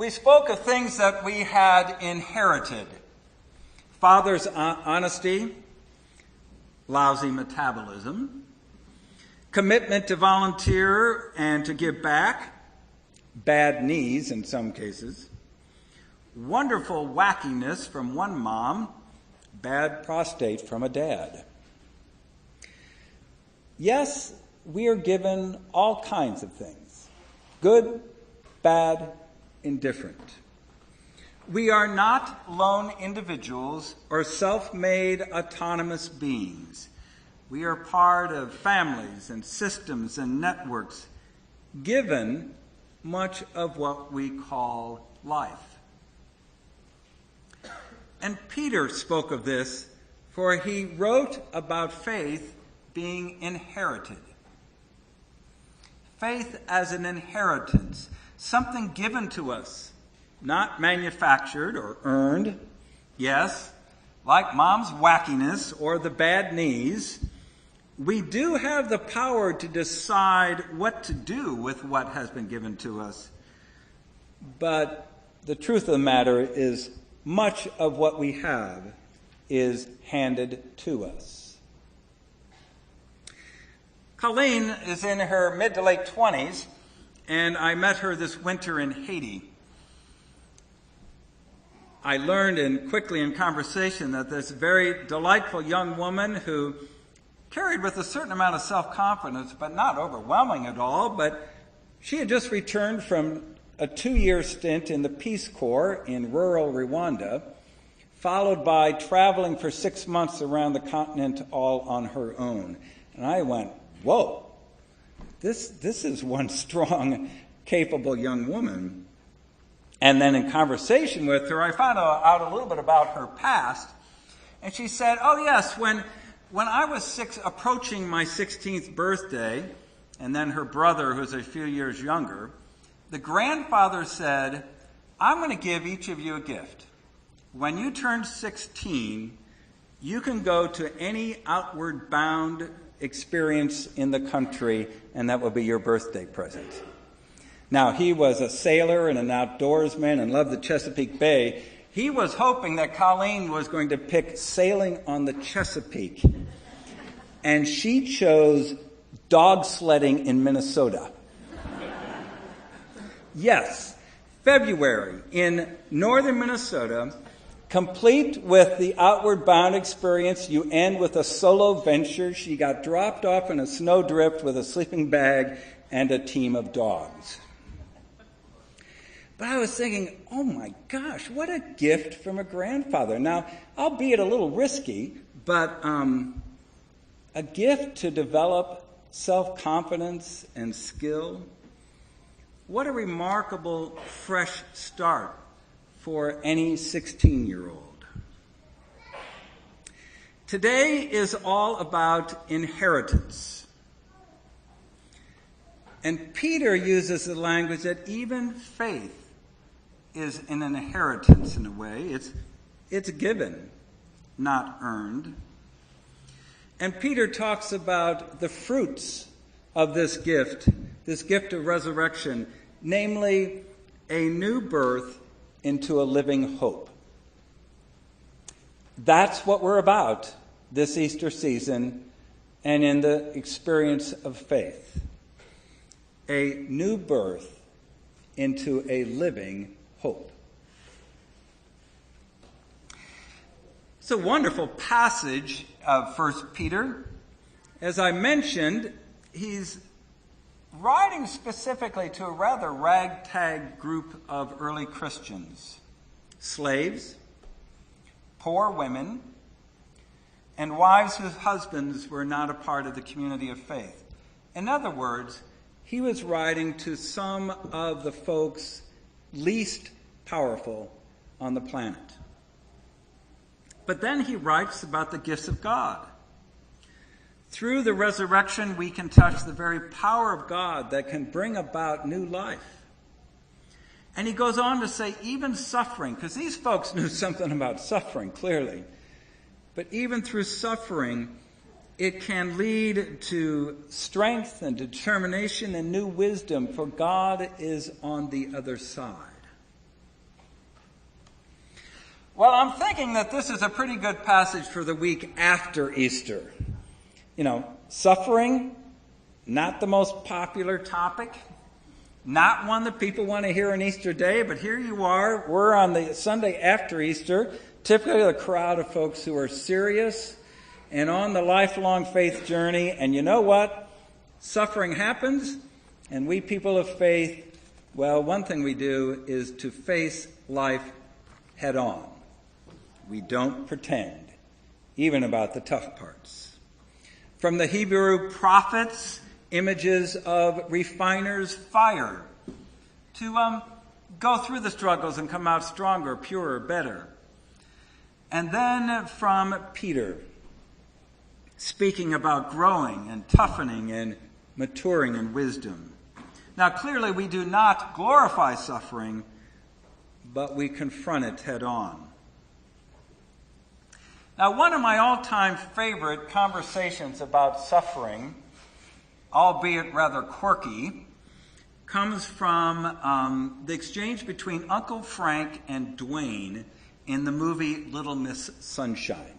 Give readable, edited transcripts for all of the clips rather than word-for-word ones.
We spoke of things that we had inherited. Father's honesty, lousy metabolism, commitment to volunteer and to give back, bad knees in some cases, wonderful wackiness from one mom, bad prostate from a dad. Yes, we are given all kinds of things, good, bad, indifferent. We are not lone individuals or self-made autonomous beings. We are part of families and systems and networks, given much of what we call life. And Peter spoke of this, for he wrote about faith being inherited. Faith as an inheritance, something given to us, not manufactured or earned. Yes, like mom's wackiness or the bad knees, we do have the power to decide what to do with what has been given to us. But the truth of the matter is, much of what we have is handed to us. Colleen is in her mid to late 20s, and I met her this winter in Haiti. I learned quickly in conversation that this very delightful young woman who carried with a certain amount of self-confidence, but not overwhelming at all, but she had just returned from a 2-year stint in the Peace Corps in rural Rwanda, followed by traveling for 6 months around the continent all on her own. And I went, whoa, this is one strong, capable young woman. And then in conversation with her, I found out a little bit about her past. And she said, oh yes, when I was approaching my 16th birthday, and then her brother, who's a few years younger, the grandfather said, I'm going to give each of you a gift. When you turn 16, you can go to any outward bound experience in the country, and that will be your birthday present. Now, he was a sailor and an outdoorsman and loved the Chesapeake Bay. He was hoping that Colleen was going to pick sailing on the Chesapeake. And she chose dog sledding in Minnesota. Yes, February in northern Minnesota, complete with the outward bound experience, you end with a solo venture. She got dropped off in a snowdrift with a sleeping bag and a team of dogs. But I was thinking, oh my gosh, what a gift from a grandfather. Now, albeit a little risky, but a gift to develop self-confidence and skill. What a remarkable fresh start for any 16-year-old. Today is all about inheritance. And Peter uses the language that even faith is an inheritance in a way. It's given, not earned. And Peter talks about the fruits of this gift of resurrection, namely a new birth into a living hope. That's what we're about this Easter season and in the experience of faith. A new birth into a living hope. It's a wonderful passage of 1 Peter. As I mentioned, he's writing specifically to a rather ragtag group of early Christians. Slaves, poor women, and wives whose husbands were not a part of the community of faith. In other words, he was writing to some of the folks least powerful on the planet. But then he writes about the gifts of God. Through the resurrection, we can touch the very power of God that can bring about new life. And he goes on to say, even suffering, because these folks knew something about suffering, clearly. But even through suffering, it can lead to strength and determination and new wisdom, for God is on the other side. Well, I'm thinking that this is a pretty good passage for the week after Easter. You know, suffering, not the most popular topic, not one that people want to hear on Easter Day, but here you are. We're on the Sunday after Easter, typically a crowd of folks who are serious and on the lifelong faith journey. And you know what? Suffering happens, and we people of faith, well, one thing we do is to face life head on. We don't pretend, even about the tough parts. From the Hebrew prophets, images of refiners' fire to go through the struggles and come out stronger, purer, better. And then from Peter, speaking about growing and toughening and maturing in wisdom. Now, clearly we do not glorify suffering, but we confront it head on. Now, one of my all-time favorite conversations about suffering, albeit rather quirky, comes from the exchange between Uncle Frank and Dwayne in the movie Little Miss Sunshine.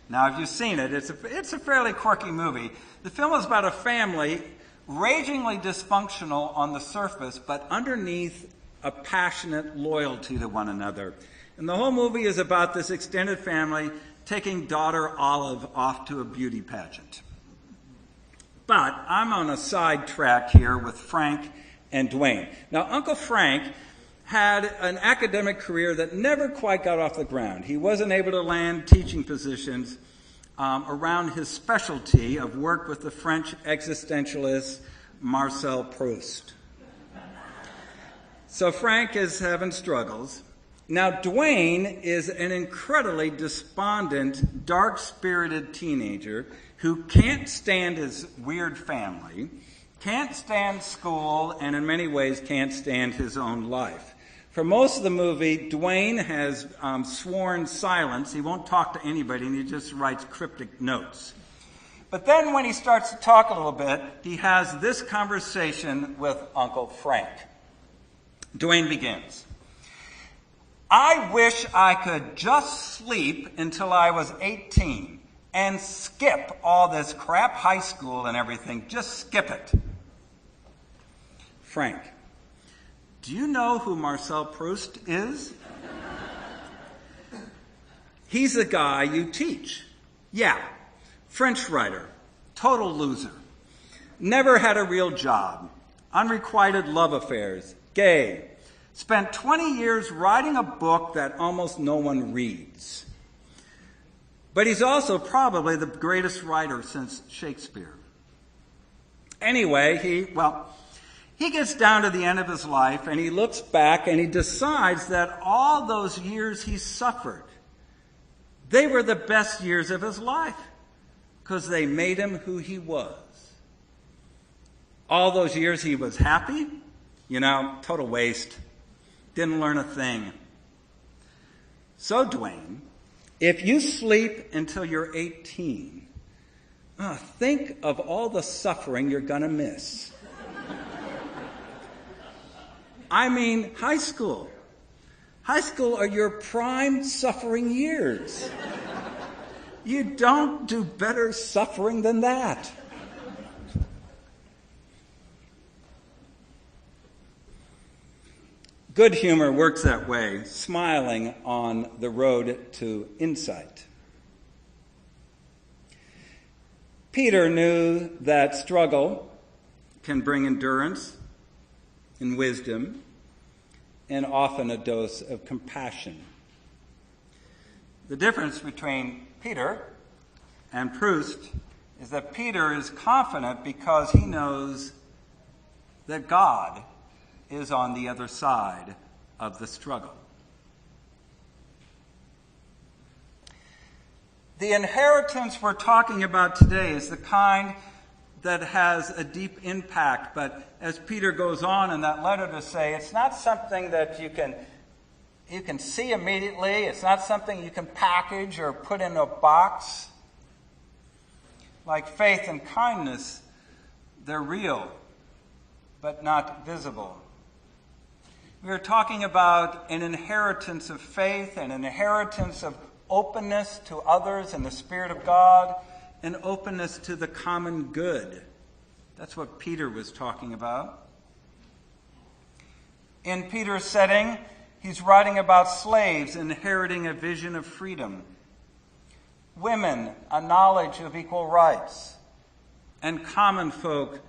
Now, if you've seen it, it's a fairly quirky movie. The film is about a family ragingly dysfunctional on the surface, but underneath a passionate loyalty to one another. And the whole movie is about this extended family taking daughter Olive off to a beauty pageant. But I'm on a side track here with Frank and Dwayne. Now, Uncle Frank had an academic career that never quite got off the ground. He wasn't able to land teaching positions around his specialty of work with the French existentialist Marcel Proust. So Frank is having struggles. Now, Dwayne is an incredibly despondent, dark-spirited teenager who can't stand his weird family, can't stand school, and in many ways can't stand his own life. For most of the movie, Dwayne has sworn silence. He won't talk to anybody, and he just writes cryptic notes. But then when he starts to talk a little bit, he has this conversation with Uncle Frank. Dwayne begins. I wish I could just sleep until I was 18 and skip all this crap high school and everything. Just skip it. Frank, do you know who Marcel Proust is? He's the guy you teach. Yeah, French writer, total loser. Never had a real job, unrequited love affairs, gay. Spent 20 years writing a book that almost no one reads. But he's also probably the greatest writer since Shakespeare. Anyway, he gets down to the end of his life and he looks back and he decides that all those years he suffered, they were the best years of his life because they made him who he was. All those years he was happy, total waste. Didn't learn a thing. So, Dwayne, if you sleep until you're 18, think of all the suffering you're going to miss. I mean, high school. High school are your prime suffering years. You don't do better suffering than that. Good humor works that way, smiling on the road to insight. Peter knew that struggle can bring endurance and wisdom and often a dose of compassion. The difference between Peter and Proust is that Peter is confident because he knows that God is on the other side of the struggle. The inheritance we're talking about today is the kind that has a deep impact, but as Peter goes on in that letter to say, it's not something that you can see immediately. It's not something you can package or put in a box. Like faith and kindness, they're real, but not visible. We are talking about an inheritance of faith, an inheritance of openness to others and the Spirit of God, an openness to the common good. That's what Peter was talking about. In Peter's setting, he's writing about slaves inheriting a vision of freedom, women a knowledge of equal rights, and common folk,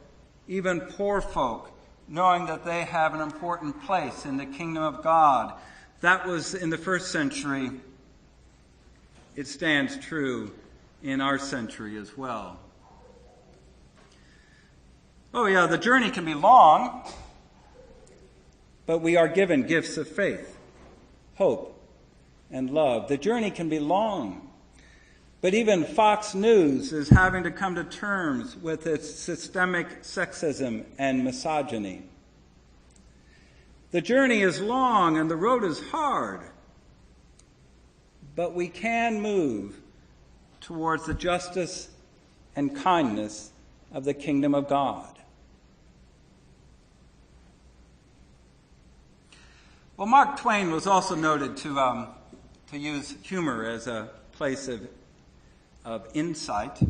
even poor folk, knowing that they have an important place in the kingdom of God. That was in the first century. It stands true in our century as well. Oh yeah, the journey can be long, but we are given gifts of faith, hope, and love. The journey can be long, but even Fox News is having to come to terms with its systemic sexism and misogyny. The journey is long and the road is hard, but we can move towards the justice and kindness of the kingdom of God. Well, Mark Twain was also noted to use humor as a place of insight.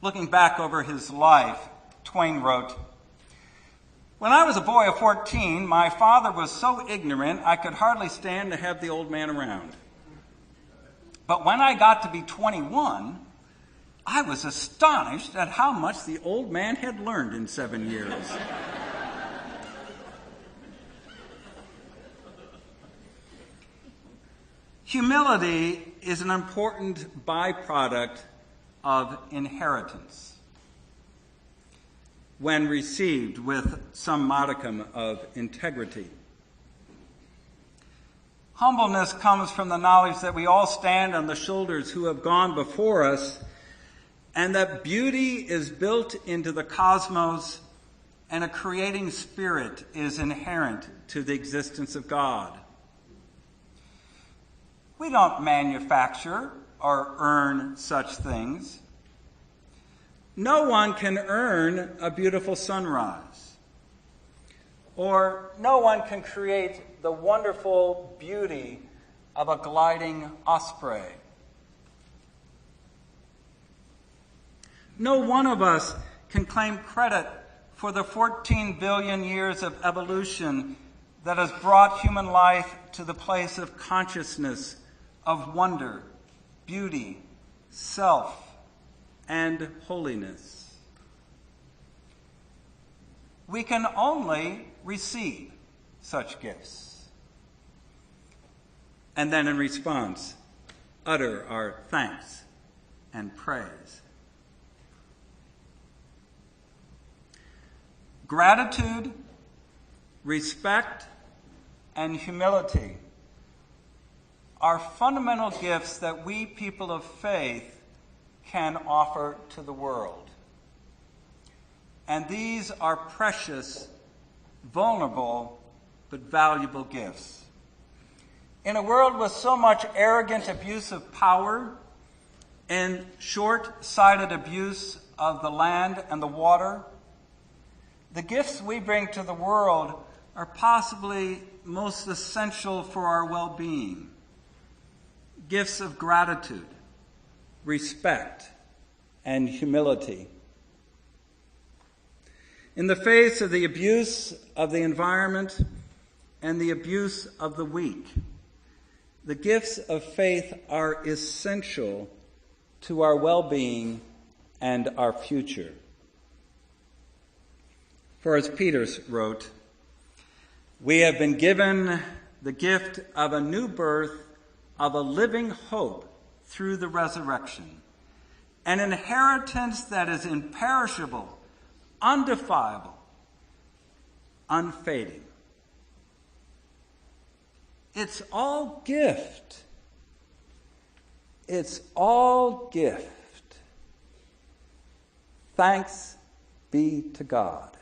Looking back over his life, Twain wrote, "When I was a boy of 14, my father was so ignorant I could hardly stand to have the old man around. But when I got to be 21, I was astonished at how much the old man had learned in 7 years." Humility is an important byproduct of inheritance when received with some modicum of integrity. Humbleness comes from the knowledge that we all stand on the shoulders who have gone before us, and that beauty is built into the cosmos, and a creating spirit is inherent to the existence of God. We don't manufacture or earn such things. No one can earn a beautiful sunrise, or no one can create the wonderful beauty of a gliding osprey. No one of us can claim credit for the 14 billion years of evolution that has brought human life to the place of consciousness, of wonder, beauty, self, and holiness. We can only receive such gifts, and then in response, utter our thanks and praise. Gratitude, respect, and humility are fundamental gifts that we people of faith can offer to the world. And these are precious, vulnerable, but valuable gifts. In a world with so much arrogant abuse of power and short-sighted abuse of the land and the water, the gifts we bring to the world are possibly most essential for our well-being. Gifts of gratitude, respect, and humility. In the face of the abuse of the environment and the abuse of the weak, the gifts of faith are essential to our well-being and our future. For as Peter wrote, "We have been given the gift of a new birth, of a living hope through the resurrection, an inheritance that is imperishable, undefilable, unfading." It's all gift. It's all gift. Thanks be to God.